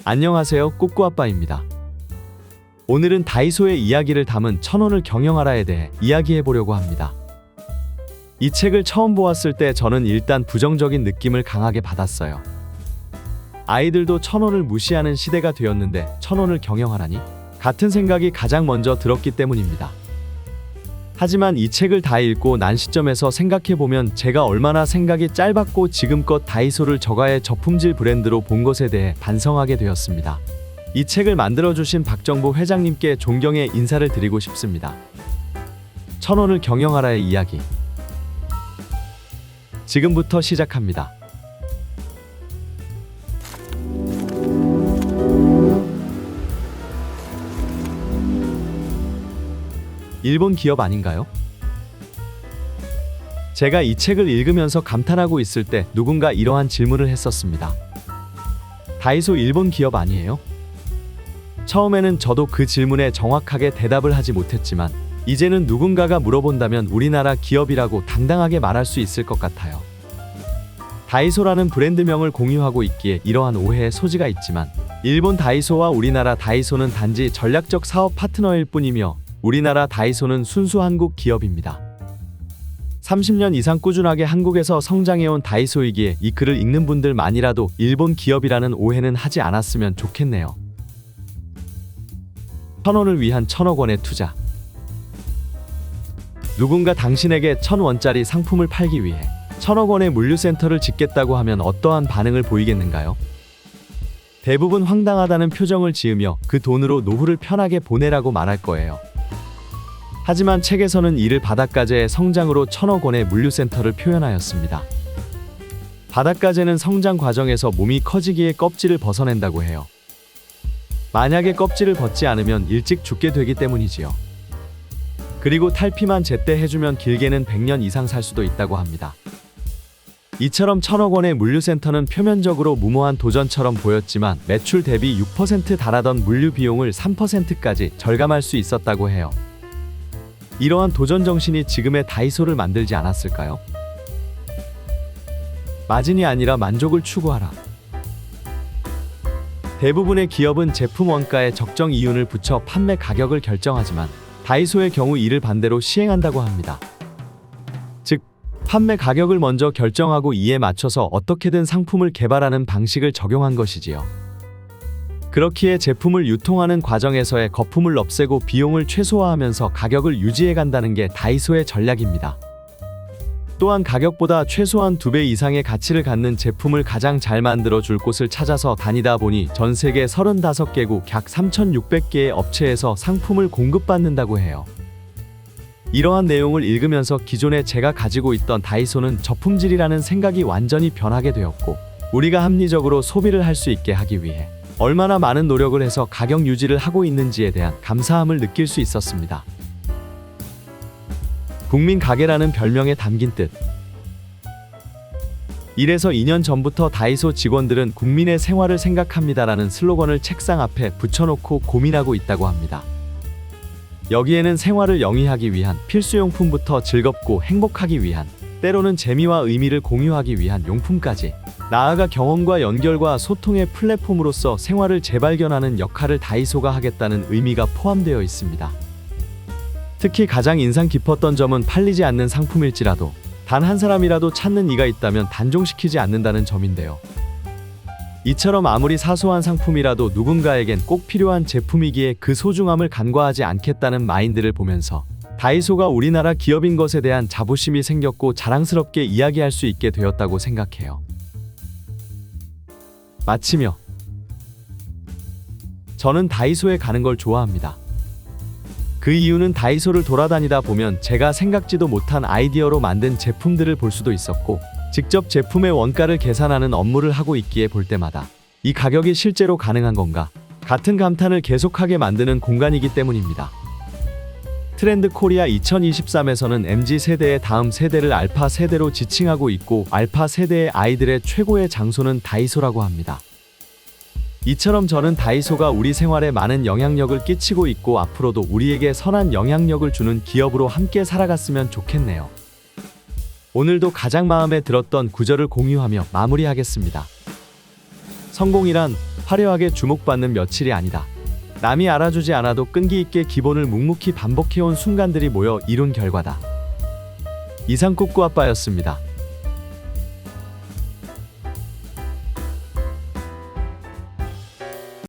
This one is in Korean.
안녕하세요, 꾸꾸아빠입니다. 오늘은 다이소의 이야기를 담은 1000원을 경영하라에 대해 이야기해보려고 합니다. 이 책을 처음 보았을 때 저는 일단 부정적인 느낌을 강하게 받았어요. 아이들도 1000원을 무시하는 시대가 되었는데 1000원을 경영하라니? 같은 생각이 가장 먼저 들었기 때문입니다. 하지만 이 책을 다 읽고 난 시점에서 생각해보면 제가 얼마나 생각이 짧았고 지금껏 다이소를 저가의 저품질 브랜드로 본 것에 대해 반성하게 되었습니다. 이 책을 만들어주신 박정보 회장님께 존경의 인사를 드리고 싶습니다. 1000원을 경영하라의 이야기. 지금부터 시작합니다. 일본 기업 아닌가요? 제가 이 책을 읽으면서 감탄하고 있을 때 누군가 이러한 질문을 했었습니다. 다이소 일본 기업 아니에요? 처음에는 저도 그 질문에 정확하게 대답을 하지 못했지만 이제는 누군가가 물어본다면 우리나라 기업이라고 당당하게 말할 수 있을 것 같아요. 다이소라는 브랜드명을 공유하고 있기에 이러한 오해의 소지가 있지만 일본 다이소와 우리나라 다이소는 단지 전략적 사업 파트너일 뿐이며 우리나라 다이소는 순수 한국 기업입니다. 30년 이상 꾸준하게 한국에서 성장해온 다이소이기에 이 글을 읽는 분들만이라도 일본 기업이라는 오해는 하지 않았으면 좋겠네요. 1000원을 위한 1000억 원의 투자. 누군가 당신에게 1000원짜리 상품을 팔기 위해 1000억 원의 물류센터를 짓겠다고 하면 어떠한 반응을 보이겠는가요? 대부분 황당하다는 표정을 지으며 그 돈으로 노후를 편하게 보내라고 말할 거예요. 하지만 책에서는 이를 바닷가재의 성장으로 1000억 원의 물류센터를 표현하였습니다. 바닷가재는 성장 과정에서 몸이 커지기에 껍질을 벗어낸다고 해요. 만약에 껍질을 벗지 않으면 일찍 죽게 되기 때문이지요. 그리고 탈피만 제때 해주면 길게는 100년 이상 살 수도 있다고 합니다. 이처럼 1000억 원의 물류센터는 표면적으로 무모한 도전처럼 보였지만 매출 대비 6% 달하던 물류 비용을 3%까지 절감할 수 있었다고 해요. 이러한 도전 정신이 지금의 다이소를 만들지 않았을까요? 마진이 아니라 만족을 추구하라. 대부분의 기업은 제품 원가에 적정 이윤을 붙여 판매 가격을 결정하지만 다이소의 경우 이를 반대로 시행한다고 합니다. 즉, 판매 가격을 먼저 결정하고 이에 맞춰서 어떻게든 상품을 개발하는 방식을 적용한 것이지요. 그렇기에 제품을 유통하는 과정에서의 거품을 없애고 비용을 최소화하면서 가격을 유지해 간다는 게 다이소의 전략입니다. 또한 가격보다 최소한 2배 이상의 가치를 갖는 제품을 가장 잘 만들어 줄 곳을 찾아서 다니다 보니 전 세계 35개국 약 3,600개의 업체에서 상품을 공급받는다고 해요. 이러한 내용을 읽으면서 기존에 제가 가지고 있던 다이소는 저품질이라는 생각이 완전히 변하게 되었고 우리가 합리적으로 소비를 할 수 있게 하기 위해 얼마나 많은 노력을 해서 가격 유지를 하고 있는지에 대한 감사함을 느낄 수 있었습니다. 국민 가게라는 별명에 담긴 뜻. 1에서 2년 전부터 다이소 직원들은 국민의 생활을 생각합니다라는 슬로건을 책상 앞에 붙여놓고 고민하고 있다고 합니다. 여기에는 생활을 영위하기 위한 필수용품부터 즐겁고 행복하기 위한, 때로는 재미와 의미를 공유하기 위한 용품까지 나아가 경험과 연결과 소통의 플랫폼으로서 생활을 재발견하는 역할을 다이소가 하겠다는 의미가 포함되어 있습니다. 특히 가장 인상 깊었던 점은 팔리지 않는 상품일지라도 단 한 사람이라도 찾는 이가 있다면 단종시키지 않는다는 점인데요. 이처럼 아무리 사소한 상품이라도 누군가에겐 꼭 필요한 제품이기에 그 소중함을 간과하지 않겠다는 마인드를 보면서 다이소가 우리나라 기업인 것에 대한 자부심이 생겼고 자랑스럽게 이야기할 수 있게 되었다고 생각해요. 마치며 저는 다이소에 가는 걸 좋아합니다. 그 이유는 다이소를 돌아다니다 보면 제가 생각지도 못한 아이디어로 만든 제품들을 볼 수도 있었고 직접 제품의 원가를 계산하는 업무를 하고 있기에 볼 때마다 이 가격이 실제로 가능한 건가? 같은 감탄을 계속하게 만드는 공간이기 때문입니다. 트렌드 코리아 2023에서는 MZ세대의 다음 세대를 알파 세대로 지칭하고 있고 알파 세대의 아이들의 최고의 장소는 다이소라고 합니다. 이처럼 저는 다이소가 우리 생활에 많은 영향력을 끼치고 있고 앞으로도 우리에게 선한 영향력을 주는 기업으로 함께 살아갔으면 좋겠네요. 오늘도 가장 마음에 들었던 구절을 공유하며 마무리하겠습니다. 성공이란 화려하게 주목받는 며칠이 아니다. 남이 알아주지 않아도 끈기 있게 기본을 묵묵히 반복해온 순간들이 모여 이룬 결과다. 이상 꾸꾸아빠였습니다.